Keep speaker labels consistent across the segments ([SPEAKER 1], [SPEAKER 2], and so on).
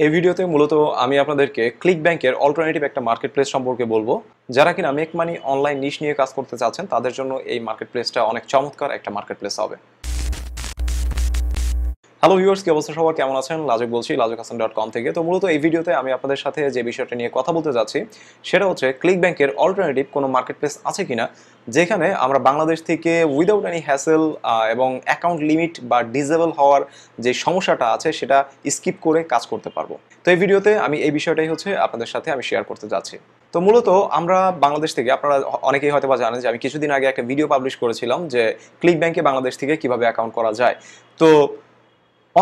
[SPEAKER 1] এই ভিডিওতে মূলত আমি আপনাদেরকে ক্লিকব্যাংকের অল্টারনেটিভ একটা মার্কেটপ্লেস সম্পর্কে বলবো। যারা কিনা মেক মানি অনলাইন নিশ নিয়ে কাজ করতে চাচ্ছেন তাদের জন্য এই মার্কেটপ্লেসটা অনেক চমৎকার একটা মার্কেটপ্লেস হবে। হ্যালো ভিউয়ার্স, কি অবস্থা সবার, কেমন আছেন? লাজুক বলছি, lazukhasan.com থেকে। তো মূলত এই ভিডিওতে আমি আপনাদের সাথে যে বিষয়টা নিয়ে কথা বলতে যাচ্ছি সেটা হচ্ছে ক্লিকব্যাংকের অল্টারনেটিভ কোনো মার্কেটপ্লেস আছে কিনা যেখানে আমরা বাংলাদেশ থেকে উইদাউট এনি হ্যাসেল এবং অ্যাকাউন্ট লিমিট বা ডিসেবল হওয়ার যে সমস্যাটা আছে সেটা স্কিপ করে কাজ করতে পারবো। তো এই ভিডিওতে আমি এই বিষয়টাই হচ্ছে আপনাদের সাথে আমি শেয়ার করতে যাচ্ছি। তো মূলত আমরা বাংলাদেশ থেকে, আপনারা অনেকেই হয়তো বা জানেন যে আমি কিছুদিন আগে একটা ভিডিও পাবলিশ করেছিলাম যে ক্লিকব্যাংকে বাংলাদেশ থেকে কিভাবে অ্যাকাউন্ট করা যায়। তো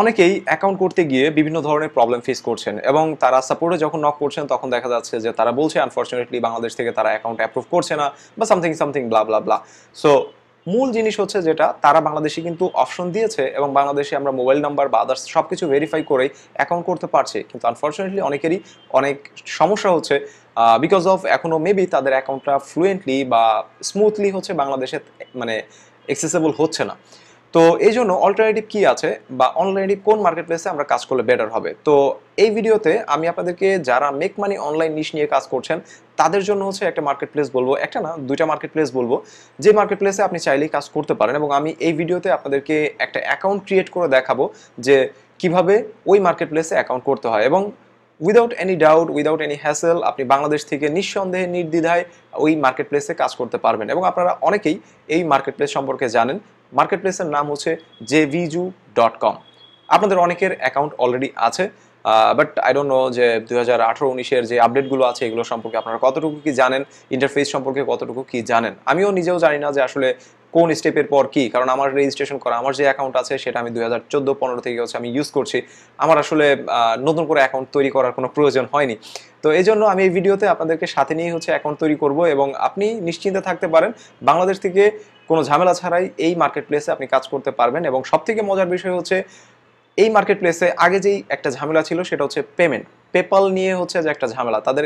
[SPEAKER 1] অনেকেই অ্যাকাউন্ট করতে গিয়ে বিভিন্ন ধরনের প্রবলেম ফেস করছেন এবং তারা সাপোর্টে যখন নক করছেন তখন দেখা যাচ্ছে যে তারা বলছে আনফরচুনেটলি বাংলাদেশ থেকে তারা অ্যাকাউন্ট অ্যাপ্রুভ করছে না বা সামথিং সামথিং ব্লা ব্লা ব্লা। সো মূল জিনিস হচ্ছে যেটা, তারা বাংলাদেশে কিন্তু অপশন দিয়েছে এবং বাংলাদেশে আমরা মোবাইল নাম্বার বা আদার্স সব কিছু ভেরিফাই করেই অ্যাকাউন্ট করতে পারছি, কিন্তু আনফরচুনেটলি অনেকেরই অনেক সমস্যা হচ্ছে বিকজ অফ এখনও মেবি তাদের অ্যাকাউন্টটা ফ্লুয়েন্টলি বা স্মুথলি হচ্ছে বাংলাদেশে মানে অ্যাক্সেসেবল হচ্ছে না। তো এই জন্য অল্টারনেটিভ কি আছে বা অনলাইনে কোন মার্কেটপ্লেসে আমরা কাজ করলে বেটার হবে, তো এই ভিডিওতে আমি আপনাদেরকে যারা মেক মানি অনলাইন নিশ নিয়ে কাজ করছেন তাদের জন্য হচ্ছে একটা মার্কেটপ্লেস বলবো, একটা না দুইটা মার্কেটপ্লেস বলবো, যে মার্কেটপ্লেসে আপনি চাইলেই কাজ করতে পারেন। এবং আমি এই ভিডিওতে আপনাদেরকে একটা অ্যাকাউন্ট ক্রিয়েট করে দেখাবো যে কিভাবে ওই মার্কেটপ্লেসে অ্যাকাউন্ট করতে হয় এবং without any doubt, without any hassle আপনি বাংলাদেশ থেকে নিঃসন্দেহে নির্দ্বিধায় ওই মার্কেটপ্লেসে কাজ করতে পারবেন। এবং আপনারা অনেকেই এই মার্কেটপ্লেস সম্পর্কে জানেন। মার্কেটপ্লেসের নাম হচ্ছে jviju.com। আপনাদের অনেকের অ্যাকাউন্ট অলরেডি আছে, বাট আই ডোন্ট নো যে 2018-19-এর যে আপডেটগুলো আছে এগুলো সম্পর্কে আপনারা কতটুকু কি জানেন, ইন্টারফেস সম্পর্কে কতটুকু কি জানেন। আমিও নিজেও জানি না যে আসলে কোন স্টেপের পর কি, কারণ আমার রেজিস্ট্রেশন করা আমার যে অ্যাকাউন্ট আছে সেটা আমি 2014-15 থেকে হচ্ছে আমি ইউজ করছি। আমার আসলে নতুন করে অ্যাকাউন্ট তৈরি করার কোনো প্রয়োজন হয়নি। তো এই জন্য আমি এই ভিডিওতে আপনাদেরকে সাথে নিয়ে হচ্ছে অ্যাকাউন্ট তৈরি করব এবং আপনি নিশ্চিন্তে থাকতে পারেন বাংলাদেশ থেকে কোনো ঝামেলা ছাড়াই এই মার্কেটপ্লেসে আপনি কাজ করতে পারবেন। এবং সবথেকে মজার বিষয় হচ্ছে এই মার্কেটপ্লেসে আগে যেই একটা ঝামেলা ছিল সেটা হচ্ছে পেমেন্ট, পেপাল নিয়ে হচ্ছে যে একটা ঝামেলা, তাদের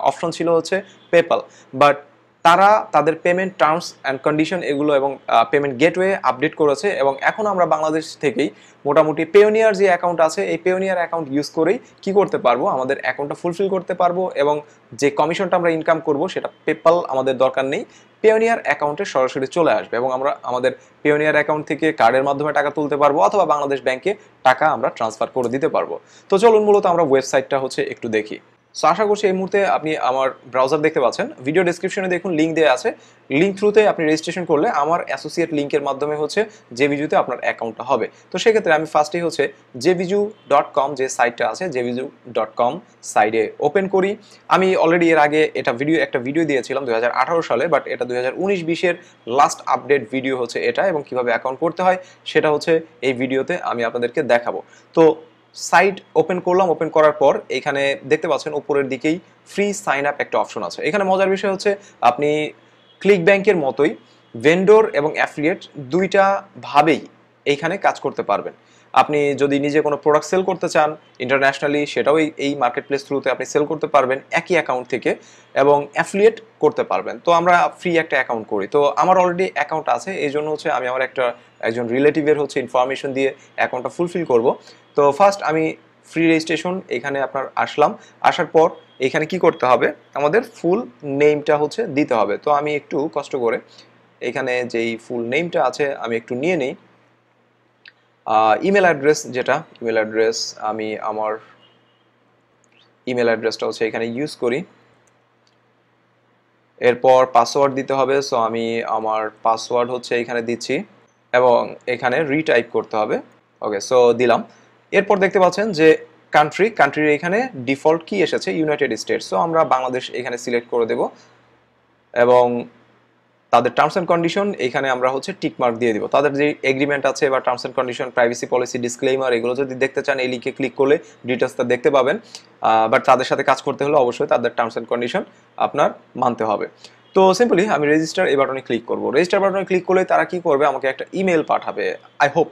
[SPEAKER 1] অপশন ছিল হচ্ছে পেপাল, বাট তারা তাদের পেমেন্ট টার্মস অ্যান্ড কন্ডিশন এগুলো এবং পেমেন্ট গেটওয়ে আপডেট করেছে এবং এখন আমরা বাংলাদেশ থেকেই মোটামুটি পেওনিয়ার যে অ্যাকাউন্ট আছে এই পেওনিয়ার অ্যাকাউন্ট ইউজ করেই কি করতে পারবো, আমাদের অ্যাকাউন্টটা ফুলফিল করতে পারবো এবং যে কমিশনটা আমরা ইনকাম করব সেটা পেপাল আমাদের দরকার নেই, পেওনিয়ার অ্যাকাউন্টে সরাসরি চলে আসবে এবং আমরা আমাদের পেওনিয়ার অ্যাকাউন্ট থেকে কার্ডের মাধ্যমে টাকা তুলতে পারবো অথবা বাংলাদেশ ব্যাংকে টাকা আমরা ট্রান্সফার করে দিতে পারবো। তো চলুন মূলত আমরা ওয়েবসাইটটা হচ্ছে একটু দেখি। সো আশা করছি এই মুহূর্তে আপনি আমার ব্রাউজার দেখতে পাচ্ছেন, ভিডিও ডেসক্রিপশনে দেখুন লিঙ্ক দেওয়া আছে, লিঙ্ক থ্রুতে আপনি রেজিস্ট্রেশন করলে আমার অ্যাসোসিয়েট লিঙ্কের মাধ্যমে হচ্ছে জেভিজুতে আপনার অ্যাকাউন্টটা হবে। তো সেক্ষেত্রে আমি ফার্স্টেই হচ্ছে jviju.com যে সাইটটা আছে jviju.com সাইডে ওপেন করি। আমি অলরেডি এর আগে একটা ভিডিও দিয়েছিলাম 2018 সালে, বাট এটা 2019-20-এর লাস্ট আপডেট ভিডিও হচ্ছে এটা, এবং কিভাবে অ্যাকাউন্ট করতে হয় সেটা হচ্ছে এই ভিডিওতে আমি আপনাদেরকে দেখাবো। তো সাইট ওপেন করলাম, ওপেন করার পর এখানে দেখতে পাচ্ছেন উপরের দিকেই ফ্রি সাইন আপ একটা অপশন আছে। এখানে মজার বিষয় হচ্ছে আপনি ক্লিকব্যাংকের মতোই ভেন্ডর এবং অ্যাফিলিয়েট দুইটা ভাবেই এইখানে কাজ করতে পারবেন। আপনি যদি নিজে কোনো প্রোডাক্ট সেল করতে চান ইন্টারন্যাশনালি, সেটাও এই মার্কেটপ্লেস থ্রুতে আপনি সেল করতে পারবেন একই অ্যাকাউন্ট থেকে, এবং অ্যাফিলিয়েট করতে পারবেন। তো আমরা ফ্রি একটা অ্যাকাউন্ট করি, তো আমার অলরেডি অ্যাকাউন্ট আছে, এই জন্য হচ্ছে আমি আমার একজন রিলেটিভের হচ্ছে ইনফরমেশন দিয়ে অ্যাকাউন্টটা ফুলফিল করব। তো ফার্স্ট আমি ফ্রি রেজিস্ট্রেশন এখানে আপনার আসলাম, আসার পর এখানে কি করতে হবে, আমাদের ফুল নেমটা হচ্ছে দিতে হবে। তো আমি একটু কষ্ট করে এখানে যেই ফুল নেমটা আছে আমি একটু নিয়ে নিই। ইমেল অ্যাড্রেস, ইমেল অ্যাড্রেস আমি আমার ইমেল অ্যাড্রেসটা হচ্ছে এখানে ইউজ করি। এরপর পাসওয়ার্ড দিতে হবে, সো আমি আমার পাসওয়ার্ড হচ্ছে এখানে দিচ্ছি এবং এখানে রিটাইপ করতে হবে। ওকে, সো দিলাম। এরপর দেখতে পাচ্ছেন যে কান্ট্রির এখানে ডিফল্ট কি এসেছে ইউনাইটেড স্টেটস, সো আমরা বাংলাদেশ এখানে সিলেক্ট করে দেব এবং তাদের টার্মস অ্যান্ড কন্ডিশন এখানে আমরা হচ্ছে টিক মার্ক দিয়ে দিব। তাদের যে এগ্রিমেন্ট আছে বা terms and condition, privacy policy, disclaimer, এগুলো যদি দেখতে চান এই লিঙ্কে ক্লিক করলে ডিটেলসটা দেখতে পাবেন। বাট তাদের সাথে কাজ করতে হলে অবশ্যই তাদের টার্মস অ্যান্ড কন্ডিশন আপনার মানতে হবে। তো সিম্পলি আমি রেজিস্টার এই বাটনে ক্লিক করব। রেজিস্টার বাটনে ক্লিক করলে তারা কি করবে, আমাকে একটা ইমেল পাঠাবে, আই হোপ।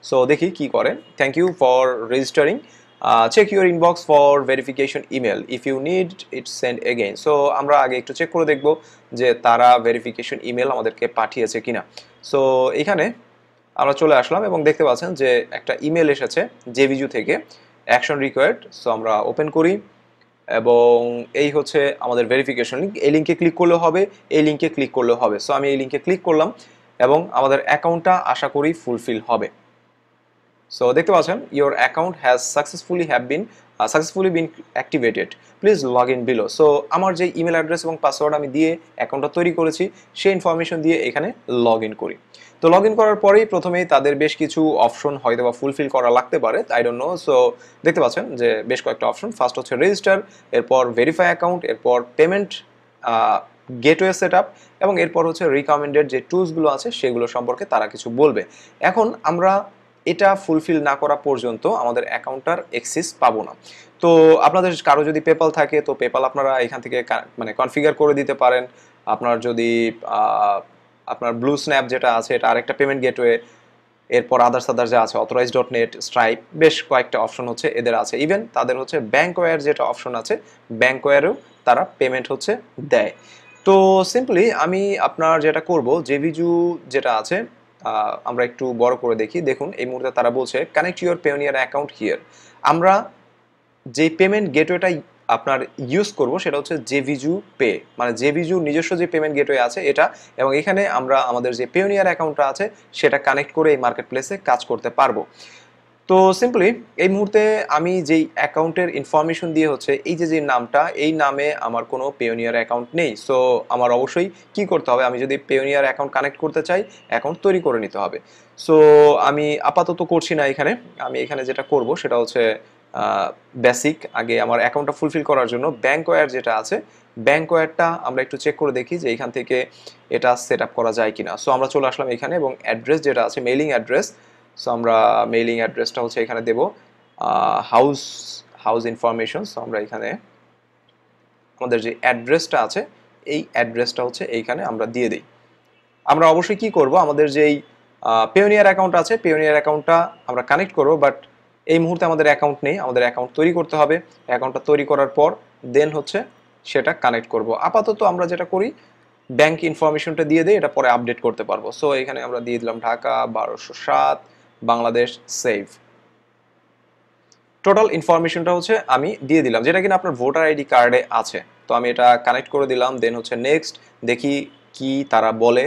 [SPEAKER 1] সো দেখি কি করে। Thank you for registering, check your inbox for verification email, if you need it send again. So আমরা আগে একটু চেক করে দেখব যে তারা ভেরিফিকেশন ইমেল আমাদেরকে পাঠিয়েছে কিনা। সো এখানে আমরা চলে আসলাম এবং দেখতে পাচ্ছেন যে একটা ইমেল এসেছে জেভিজু থেকে। Action required. সো আমরা ওপেন করি এবং এই হচ্ছে আমাদের ভেরিফিকেশন লিঙ্ক। এই লিঙ্কে ক্লিক করলে হবে, এই লিঙ্কে ক্লিক করলে হবে। সো আমি এই লিঙ্কে ক্লিক করলাম এবং আমাদের অ্যাকাউন্টটা আশা করি ফুলফিল হবে। সো দেখতে পাচ্ছেন your account has successfully bin activated, please log in below. So আমার যে ইমেল অ্যাড্রেস এবং পাসওয়ার্ড আমি দিয়ে অ্যাকাউন্টটা তৈরি করেছি সেই ইনফরমেশন দিয়ে এখানে লগ ইন করি। তো লগ ইন করার পরেই প্রথমেই তাদের বেশ কিছু অপশন হয়তো বা ফুলফিল করা লাগতে পারে, আই ডোন্ট নো। সো দেখতে পাচ্ছেন যে বেশ কয়েকটা অপশন। ফার্স্ট হচ্ছে রেজিস্টার, এরপর ভেরিফাই অ্যাকাউন্ট, এরপর পেমেন্ট গেটওয়ে সেট আপ, এবং এরপর হচ্ছে রিকমেন্ডেড যে টুলসগুলো আছে সেগুলো সম্পর্কে তারা কিছু বলবে। এখন আমরা এটা ফুলফিল না করা পর্যন্ত আমাদের অ্যাকাউন্টটার অ্যাক্সেস পাবো না। তো আপনাদের কারো যদি পেপাল থাকে তো পেপাল আপনারা এখান থেকে মানে কনফিগার করে দিতে পারেন। আপনার যদি আপনার ব্লু স্ন্যাপ যেটা আছে এটা আরেকটা পেমেন্ট গেটওয়ে, এরপর আদার্স যা আছে অথরাইজ.নেট, স্ট্রাইপ, বেশ কয়েকটা অপশন হচ্ছে এদের আছে। ইভেন তাদের হচ্ছে ব্যাঙ্কওয়্যার যেটা অপশন আছে, ব্যাঙ্কওয়্যারেও তারা পেমেন্ট হচ্ছে দেয়। তো সিম্পলি আমি আপনার যেটা করব, জেভিজু যেটা আছে আমরা একটু বড় করে দেখি। দেখুন এই মুহূর্তে তারা বলছে connect your Payoneer account here. আমরা যে পেমেন্ট গেটওয়েটা আপনার ইউজ করব সেটা হচ্ছে জেভিজু পে, মানে জেভিজু নিজস্ব যে পেমেন্ট গেটওয়ে আছে এটা, এবং এখানে আমরা আমাদের যে পেওনিয়ার অ্যাকাউন্টটা আছে সেটা কানেক্ট করে এই মার্কেট প্লেসে কাজ করতে পারবো। তো সিম্পলি এই মুহূর্তে আমি যেই অ্যাকাউন্টের ইনফরমেশন দিয়ে হচ্ছে এই যে নামটা, এই নামে আমার কোনো পেওনিয়ার অ্যাকাউন্ট নেই। সো আমার অবশ্যই কি করতে হবে, আমি যদি পেওনিয়ার অ্যাকাউন্ট কানেক্ট করতে চাই অ্যাকাউন্ট তৈরি করে নিতে হবে। সো আমি আপাতত করছি না এখানে। আমি এখানে যেটা করব সেটা হচ্ছে বেসিক আগে আমার অ্যাকাউন্টটা ফুলফিল করার জন্য ব্যাঙ্কওয়্যার যেটা আছে, ব্যাঙ্কওয়্যারটা আমরা একটু চেক করে দেখি যে এখান থেকে এটা সেট আপ করা যায় কিনা। সো আমরা চলে আসলাম এখানে এবং অ্যাড্রেস যেটা আছে মেইলিং অ্যাড্রেস, সো আমরা মেইলিং অ্যাড্রেসটা হচ্ছে এখানে দেব হাউস ইনফরমেশন। সো আমরা এখানে আমাদের যে অ্যাড্রেসটা আছে এই অ্যাড্রেসটা হচ্ছে এইখানে আমরা দিয়ে দিই। আমরা অবশ্যই কি করব, আমাদের যেই পেওনিয়ার অ্যাকাউন্ট আছে পেওনিয়ার অ্যাকাউন্টটা আমরা কানেক্ট করব, বাট এই মুহূর্তে আমাদের অ্যাকাউন্ট নেই, আমাদের অ্যাকাউন্ট তৈরি করতে হবে। অ্যাকাউন্টটা তৈরি করার পর দেন হচ্ছে সেটা কানেক্ট করব। আপাতত আমরা যেটা করি ব্যাংক ইনফরমেশনটা দিয়ে দিই, এটা পরে আপডেট করতে পারবো। সো এখানে আমরা দিয়ে দিলাম ঢাকা 1207 বাংলাদেশ সেভ। টোটাল ইনফরমেশনটা হচ্ছে আমি দিয়ে দিলাম, যেটা কিনা আপনার ভোটার আইডি কার্ডে আছে। তো আমি এটা কানেক্ট করে দিলাম, দেন হচ্ছে নেক্সট, দেখি কি তারা বলে।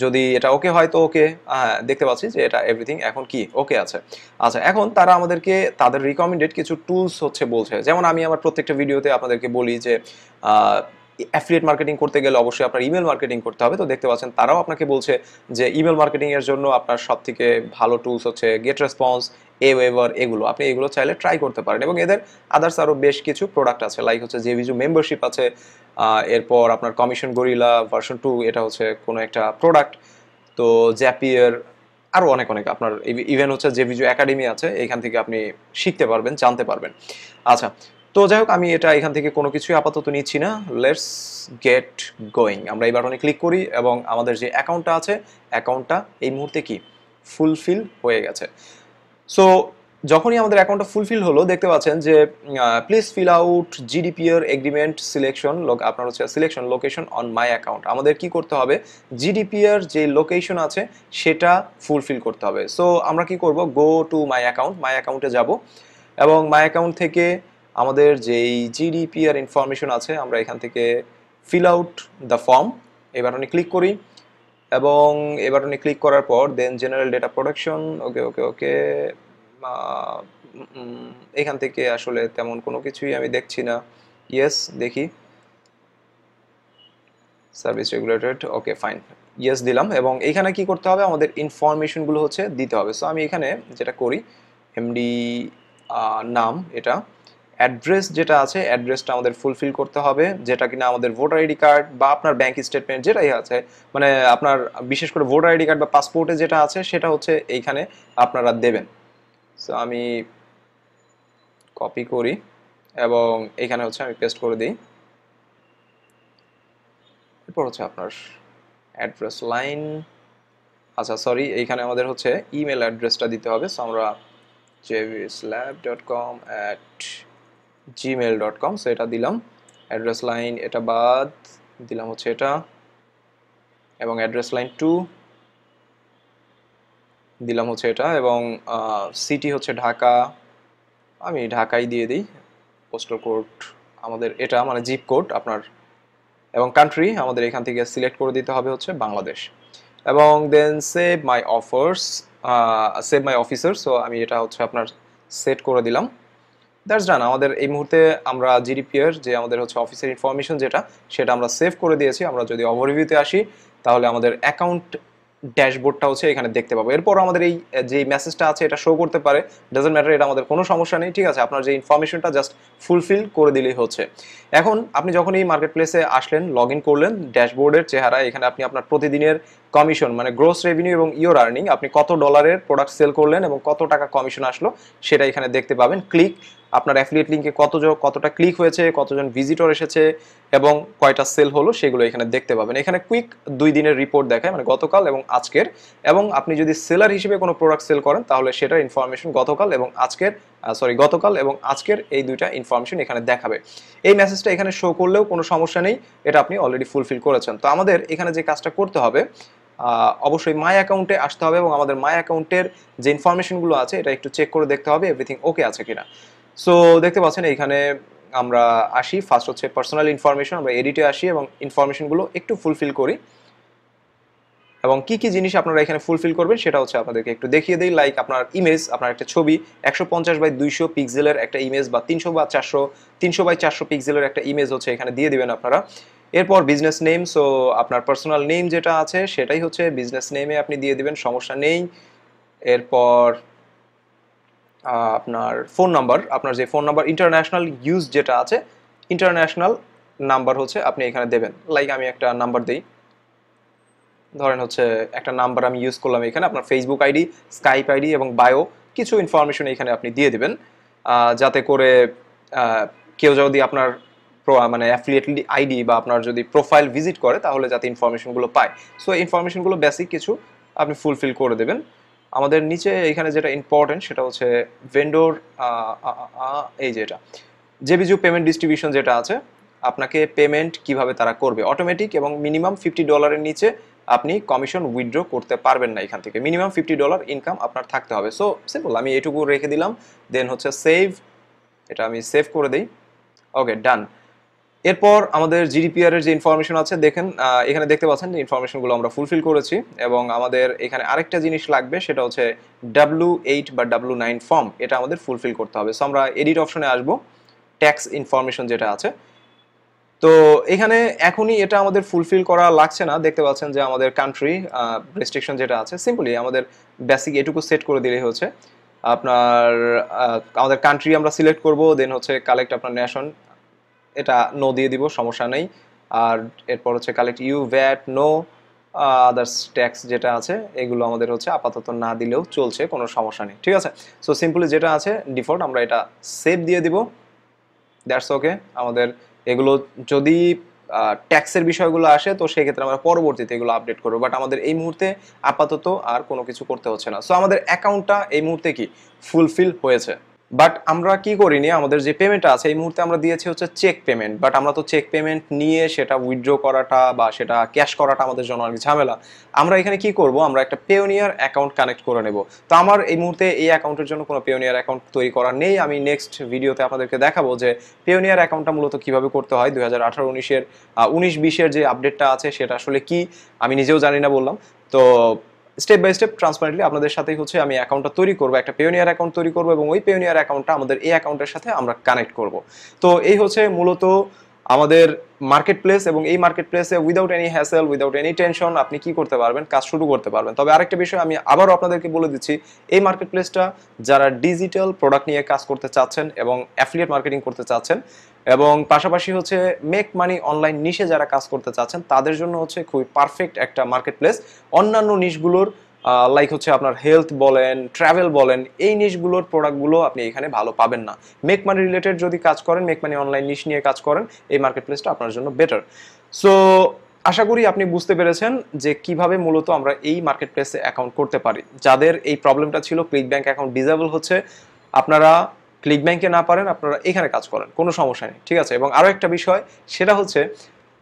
[SPEAKER 1] যদি এটা ওকে হয় তো ওকে, হ্যাঁ দেখতে পাচ্ছি যে এটা এভরিথিং এখন কি ওকে আছে। আচ্ছা, এখন তারা আমাদেরকে তাদের রিকমেন্ডেড কিছু টুলস হচ্ছে বলছে, যেমন আমি আমার প্রত্যেকটা ভিডিওতে আপনাদেরকে বলি যে অ্যাফিলিয়েট মার্কেটিং করতে গেলে অবশ্যই আপনার ইমেল মার্কেটিং করতে হবে। তো দেখতে পাচ্ছেন তারাও আপনাকে বলছে যে ইমেল মার্কেটিং এর জন্য আপনার সব থেকে ভালো টুলস হচ্ছে গেট রেসপন্স, এওয়েভার, এগুলো আপনি এগুলো চাইলে ট্রাই করতে পারেন। এবং এদের আদার্স আরও বেশ কিছু প্রোডাক্ট আছে, লাইক হচ্ছে জেভিজু মেম্বারশিপ আছে, এরপর আপনার কমিশন গরিলা ভার্সন 2 এটা হচ্ছে কোনো একটা প্রোডাক্ট, তো জ্যাপিয়ার, আরও অনেক অনেক আপনার ইভেন হচ্ছে জেভিজু একাডেমি আছে, এখান থেকে আপনি শিখতে পারবেন, জানতে পারবেন। আচ্ছা, তো যাই হোক আমি এটা এখান থেকে কোনো কিছুই আপাতত নিচ্ছি না। Let's get going. আমরা এই বাটনে ক্লিক করি এবং আমাদের যে অ্যাকাউন্টটা আছে অ্যাকাউন্টটা এই মুহূর্তে কি ফুলফিল হয়ে গেছে। সো যখনই আমাদের অ্যাকাউন্টটা ফুলফিল হলো দেখতে পাচ্ছেন যে please fill out GDPR agreement selection, আপনার হচ্ছে selection location on my account. আমাদের কি করতে হবে, জিডিপিআর যে লোকেশন আছে সেটা ফুলফিল করতে হবে। সো আমরা কি করব, গো টু মাই অ্যাকাউন্ট, মাই অ্যাকাউন্টে যাব এবং মাই অ্যাকাউন্ট থেকে আমাদের যেই জিডিপিআর ইনফরমেশন আছে আমরা এখান থেকে ফিল আউট দ্য ফর্ম এই বাটনে ক্লিক করি এবং এই বাটনে ক্লিক করার পর দেন জেনারেল ডেটা প্রোটেকশন, ওকে ওকে ওকে। এখান থেকে আসলে তেমন কোনো কিছুই আমি দেখছি না। ইয়েস দেখি, service regulated, okay fine, yes দিলাম। এবং এখানে কি করতে হবে, আমাদের ইনফরমেশনগুলো হচ্ছে দিতে হবে। সো আমি এখানে যেটা করি, এমডি নাম, এটা অ্যাড্রেস যেটা আছে অ্যাড্রেসটা আমাদের ফুলফিল করতে হবে, যেটা কিনা আমাদের ভোটার আইডি কার্ড বা আপনার ব্যাংক স্টেটমেন্ট যেটাই আছে, মানে আপনার বিশেষ করে ভোটার আইডি কার্ড বা পাসপোর্টে যেটা আছে সেটা হচ্ছে এইখানে আপনারা দেবেন। সো আমি কপি করি এবং এখানে হচ্ছে আমি পেস্ট করে দিই। এরপর হচ্ছে আপনার অ্যাড্রেস লাইন, আচ্ছা সরি, এইখানে আমাদের হচ্ছে ইমেল অ্যাড্রেসটা দিতে হবে। সো আমরা jvslab.com@gmail.com, সো এটা দিলাম। অ্যাড্রেস লাইন এটা বাদ দিলাম হচ্ছে এটা, এবং অ্যাড্রেস লাইন 2 দিলাম হচ্ছে এটা, এবং সিটি হচ্ছে ঢাকা, আমি ঢাকাই দিয়ে দিই। পোস্টাল কোড আমাদের এটা মানে জিপ কোড আপনার, এবং কান্ট্রি আমাদের এখান থেকে সিলেক্ট করে দিতে হবে হচ্ছে বাংলাদেশ, এবং then save my offers, save my officer. So আমি এটা হচ্ছে আপনার সেট করে দিলাম। That's done. আমাদের এই মুহূর্তে আমরা জিডিপির যে আমাদের হচ্ছে অফিসের ইনফরমেশন যেটা, সেটা আমরা সেভ করে দিয়েছি। আমরা যদি ওভারভিউতে আসি তাহলে আমাদের অ্যাকাউন্ট ড্যাশবোর্ডটা হচ্ছে এখানে দেখতে পাবো। এরপর আমাদের এই যে মেসেজটা আছে এটা শো করতে পারে, ডাজন্ট ম্যাটার, এটা আমাদের কোনো সমস্যা নেই, ঠিক আছে। আপনার যে ইনফরমেশনটা জাস্ট ফুলফিল করে দিলেই হচ্ছে। এখন আপনি যখন এই মার্কেট প্লেসে আসলেন, লগ ইন করলেন, ড্যাশবোর্ডের চেহারা এখানে আপনি আপনার প্রতিদিনের কমিশন মানে গ্রোস রেভিনিউ এবং ইয়োর আর্নিং, আপনি কত ডলারের প্রোডাক্ট সেল করলেন এবং কত টাকা কমিশন আসলো সেটা এখানে দেখতে পাবেন। ক্লিক, আপনার অ্যাফিলিয়েট লিঙ্কে কতটা ক্লিক হয়েছে, কতজন ভিজিটর এসেছে এবং কয়টা সেল হলো সেগুলো এখানে দেখতে পাবেন। এখানে কুইক 2 দিনের রিপোর্ট দেখায়, মানে গতকাল এবং আজকের। এবং আপনি যদি সেলার হিসেবে কোনো প্রোডাক্ট সেল করেন তাহলে সেটার ইনফরমেশন গতকাল এবং আজকের এই দুইটা ইনফরমেশন এখানে দেখাবে। এই মেসেজটা এখানে শো করলেও কোনো সমস্যা নেই, এটা আপনি অলরেডি ফুলফিল করেছেন। তো আমাদের এখানে যে কাজটা করতে হবে, অবশ্যই মাই অ্যাকাউন্টে আসতে হবে এবং আমাদের মাই অ্যাকাউন্টের যে ইনফরমেশনগুলো আছে এটা একটু চেক করে দেখতে হবে এভরিথিং ওকে আছে কিনা। সো দেখতে পাচ্ছেন এইখানে আমরা আসি, ফার্স্ট হচ্ছে পার্সোনাল ইনফরমেশন, আমরা এডিটে আসি এবং ইনফরমেশনগুলো একটু ফুলফিল করি। এবং কি কি জিনিস আপনারা এখানে ফুলফিল করবেন সেটা হচ্ছে আপনাদেরকে একটু দেখিয়ে দিই। লাইক আপনার ইমেজ, আপনার একটা ছবি 150x200 পিক্সেলের একটা ইমেজ বা 300x400 পিক্সেলের একটা ইমেজ হচ্ছে এখানে দিয়ে দিবেন আপনারা। এরপর বিজনেস নেম, সো আপনার পার্সোনাল নেম যেটা আছে সেটাই হচ্ছে বিজনেস নেমে আপনি দিয়ে দিবেন, সমস্যা নেই। এরপর আপনার ফোন নাম্বার, আপনার যে ফোন নাম্বার ইন্টারন্যাশনাল ইউজ যেটা আছে, ইন্টারন্যাশনাল নাম্বার হচ্ছে আপনি এখানে দেবেন। লাইক আমি একটা নাম্বার দিই, ধরেন হচ্ছে একটা নাম্বার আমি ইউজ করলাম এখানে। আপনার ফেসবুক আইডি, স্কাইপ আইডি এবং বায়ো কিছু ইনফরমেশন এখানে আপনি দিয়ে দিবেন, যাতে করে কেউ যদি আপনার মানে অ্যাফিলিয়েট আইডি বা আপনার যদি প্রোফাইল ভিজিট করে তাহলে যাতে ইনফরমেশনগুলো পায়। সো ইনফরমেশনগুলো বেসিক কিছু আপনি ফুলফিল করে দেবেন। আমাদের নিচে এখানে যেটা ইম্পর্টেন্ট সেটা হচ্ছে ভেন্ডর, এই যে এটা যে বিজু পেমেন্ট ডিস্ট্রিবিউশন যেটা আছে, আপনাকে পেমেন্ট কিভাবে তারা করবে অটোমেটিক, এবং মিনিমাম $50 নিচে আপনি কমিশন উইথড্র করতে পারবেন না এখান থেকে। মিনিমাম $50 ইনকাম আপনার থাকতে হবে। সো সিম্পল, আমি এটুকু রেখে দিলাম। দেন হচ্ছে সেভ, এটা আমি সেভ করে দিই। ওকে, ডান। এরপর আমাদের জিডিপিআর এর যে ইনফরমেশন আছে দেখেন, এখানে দেখতে পাচ্ছেন যে ইনফরমেশনগুলো আমরা ফুলফিল করেছি। এবং আমাদের এখানে আরেকটা জিনিস লাগবে, সেটা হচ্ছে W8 বা W9 ফর্ম, এটা আমাদের ফুলফিল করতে হবে। সো আমরা এডিট অপশনে আসবো, ট্যাক্স ইনফরমেশন যেটা আছে। তো এখানে এখনই এটা আমাদের ফুলফিল করা লাগছে না, দেখতে পাচ্ছেন যে আমাদের কান্ট্রি রেস্ট্রিকশন যেটা আছে, সিম্পলি আমাদের বেসিক এটুকু সেট করে দিলেই হচ্ছে আপনার আমাদের কান্ট্রি আমরা সিলেক্ট করব। দেন হচ্ছে কালেক্ট আপনার নেশন, এটা নো দিয়ে দিব, সমস্যা নেই। আর এরপর হচ্ছে collect you VAT no others tax যেটা আছে এগুলো আমাদের হচ্ছে আপাতত না দিলেও চলছে, কোনো সমস্যা নেই, ঠিক আছে। সো সিম্পলি যেটা আছে ডিফল্ট আমরা এটা সেভ দিয়ে দিব, দ্যাটস ওকে। আমাদের এগুলো যদি ট্যাক্সের বিষয়গুলো আসে তো সেই ক্ষেত্রে আমরা পরবর্তীতে এগুলো আপডেট করবো, বাট আমাদের এই মুহূর্তে আপাতত আর কোনো কিছু করতে হচ্ছে না। সো আমাদের অ্যাকাউন্টটা এই মুহূর্তে কি ফুলফিল হয়েছে। বাট আমরা কি করিনি, আমাদের যে পেমেন্টটা আছে এই মুহূর্তে আমরা দিয়েছি হচ্ছে চেক পেমেন্ট, বাট আমরা তো চেক পেমেন্ট নিয়ে সেটা উইথড্র করাটা বা সেটা ক্যাশ করাটা আমাদের জন্য অনেক ঝামেলা। আমরা এখানে কি করব, আমরা একটা পেওনিয়ার অ্যাকাউন্ট কানেক্ট করে নেব। তো আমার এই মুহূর্তে এই অ্যাকাউন্টের জন্য কোনো পেওনিয়ার অ্যাকাউন্ট তৈরি করা নেই। আমি নেক্সট ভিডিওতে আপনাদেরকে দেখাবো যে পেওনিয়ার অ্যাকাউন্টটা মূলত কিভাবে করতে হয়। 2018-19-এর 19-20-এর যে আপডেটটা আছে সেটা আসলে কি আমি নিজেও জানি না বললাম। তো স্টেপ বাই স্টেপ ট্রান্সপারেন্টলি আপনাদের সাথেই হচ্ছে আমি অ্যাকাউন্টটা তৈরি করবো, একটা পেওনিয়ার অ্যাকাউন্ট তৈরি করবো এবং ওই পেওনিয়ার অ্যাকাউন্টটা আমাদের এই অ্যাকাউন্টের সাথে আমরা কানেক্ট করব। তো এই হচ্ছে মূলত আমাদের মার্কেট প্লেস, এবং এই মার্কেট প্লেসে without any hassle, without any tension আপনি কি করতে পারবেন, কাজ শুরু করতে পারবেন। তবে আরেকটা বিষয় আমি আবারও আপনাদেরকে বলে দিচ্ছি, এই মার্কেট প্লেসটা যারা ডিজিটাল প্রোডাক্ট নিয়ে কাজ করতে চাচ্ছেন এবং অ্যাফিলিয়েট মার্কেটিং করতে চাচ্ছেন এবং পাশাপাশি হচ্ছে মেক মানি অনলাইন নিশে যারা কাজ করতে চাচ্ছেন তাদের জন্য হচ্ছে খুবই পারফেক্ট একটা মার্কেট প্লেস। অন্যান্য নিশগুলোর লাইক হচ্ছে আপনার হেলথ বলেন, ট্রাভেল বলেন, এই নিশগুলোর প্রোডাক্টগুলো আপনি এখানে ভালো পাবেন না। মেক মানি রিলেটেড যদি কাজ করেন, মেক মানি অনলাইন নিশ নিয়ে কাজ করেন, এই মার্কেট প্লেসটা আপনার জন্য বেটার। সো আশা করি আপনি বুঝতে পেরেছেন যে কিভাবে মূলত আমরা এই মার্কেট প্লেসে অ্যাকাউন্ট করতে পারি। যাদের এই প্রবলেমটা ছিল ক্লিকব্যাংক অ্যাকাউন্ট ডিসেবল হচ্ছে, আপনারা ক্লিকব্যাংকে না পারেন আপনারা এখানে কাজ করেন, কোনো সমস্যা নেই, ঠিক আছে। এবং আরও একটা বিষয় সেটা হচ্ছে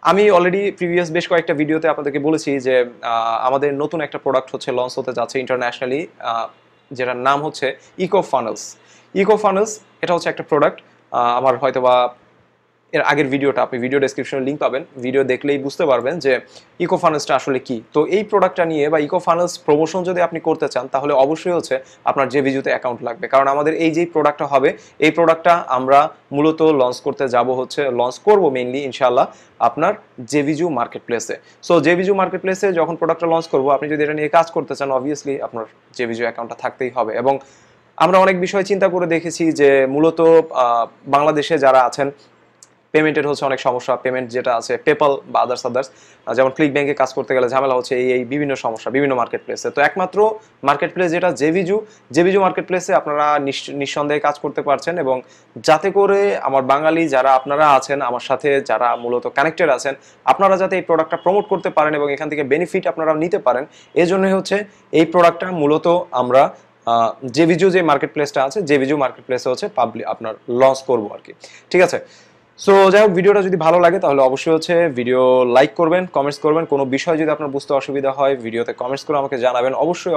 [SPEAKER 1] আমি অলরেডি প্রিভিয়াস বেশ কয়েকটা ভিডিওতে আপনাদেরকে বলেছি যে আমাদের নতুন একটা প্রোডাক্ট হচ্ছে লঞ্চ হতে যাচ্ছে ইন্টারন্যাশনালি, যেটার নাম হচ্ছে ইকো ফানেলস। ইকো ফানেলস এটা হচ্ছে একটা প্রোডাক্ট। আমার হয়তোবা এর আগের ভিডিওটা, আপনি ভিডিও ডেসক্রিপশনে লিঙ্ক পাবেন, ভিডিও দেখলেই বুঝতে পারবেন যে ইকো ফানেলসটা আসলে কি। তো এই প্রোডাক্টটা নিয়ে বা ইকো ফানেলস প্রমোশন যদি আপনি করতে চান তাহলে অবশ্যই হচ্ছে আপনার জেভিজুতে অ্যাকাউন্ট লাগবে, কারণ আমাদের এই যে প্রোডাক্টটা হবে এই প্রোডাক্টটা আমরা মূলত লঞ্চ করতে যাব, হচ্ছে লঞ্চ করব মেইনলি ইনশাআল্লাহ আপনার জেভিজু মার্কেট প্লেসে। সো জেভিজু মার্কেট প্লেসে যখন প্রোডাক্টটা লঞ্চ করব, আপনি যদি এটা নিয়ে কাজ করতে চান অবভিয়াসলি আপনার জেভিজু অ্যাকাউন্টটা থাকতেই হবে। এবং আমরা অনেক বিষয় চিন্তা করে দেখেছি যে মূলত বাংলাদেশে যারা আছেন পেমেন্টের হচ্ছে অনেক সমস্যা, পেমেন্ট যেটা আছে পেপাল বা আদার্স যেমন ক্লিক ব্যাংকে কাজ করতে গেলে ঝামেলা হচ্ছে, এই বিভিন্ন সমস্যা বিভিন্ন মার্কেট প্লেসে। তো একমাত্র মার্কেট প্লেস যেটা জেভিজু মার্কেট প্লেসে আপনারা নিঃসন্দেহে কাজ করতে পারছেন। এবং যাতে করে আমার বাঙালি যারা আপনারা আছেন আমার সাথে, যারা মূলত কানেক্টেড আছেন, আপনারা যাতে এই প্রোডাক্টটা প্রমোট করতে পারেন এবং এখান থেকে বেনিফিট আপনারা নিতে পারেন, এই জন্যই হচ্ছে এই প্রোডাক্টটা মূলত আমরা জেভিজু যে মার্কেট প্লেসটা আছে জেভিজু মার্কেট প্লেসে হচ্ছে আপনার লঞ্চ করবো আর কি। ঠিক আছে, সো যাই হোক, ভিডিওটা যদি ভালো লাগে তাহলে অবশ্যই হচ্ছে ভিডিও লাইক করবেন, কমেন্টস করবেন। কোনো বিষয় যদি আপনার বুঝতে অসুবিধা হয় ভিডিওতে কমেন্টস করে আমাকে জানাবেন,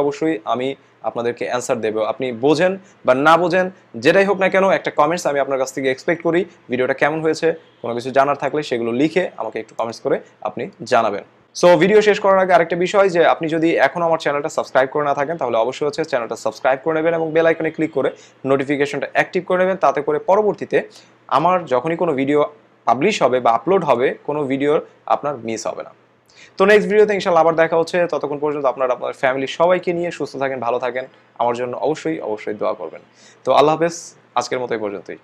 [SPEAKER 1] অবশ্যই আমি আপনাদেরকে অ্যান্সার দেবো। আপনি বোঝেন বা না বোঝেন যেটাই হোক না কেন, একটা কমেন্টস আমি আপনার কাছ থেকে এক্সপেক্ট করি। ভিডিওটা কেমন হয়েছে কোনো কিছু জানার থাকলে সেগুলো লিখে আমাকে একটু কমেন্টস করে আপনি জানাবেন। সো ভিডিও শেষ করার আগে আরেকটা বিষয়, যে আপনি যদি এখনো আমার চ্যানেলটা সাবস্ক্রাইব করে না থাকেন তাহলে অবশ্যই হচ্ছে চ্যানেলটা সাবস্ক্রাইব করে নেবেন এবং বেল আইকনে ক্লিক করে নোটিফিকেশনটা অ্যাক্টিভ করে নেবেন। তাতে করে পরবর্তীতে আমার যখনই কোনো ভিডিও পাবলিশ হবে বা আপলোড হবে কোনো ভিডিওর আপনার মিস হবে না। তো নেক্সট ভিডিওতে ইনশাআল্লাহ আবার দেখা হচ্ছে। ততক্ষণ পর্যন্ত আপনার ফ্যামিলির সবাইকে নিয়ে সুস্থ থাকেন, ভালো থাকেন, আমার জন্য অবশ্যই দোয়া করবেন। তো আল্লাহ হাফেজ, আজকের মতো এই পর্যন্তই।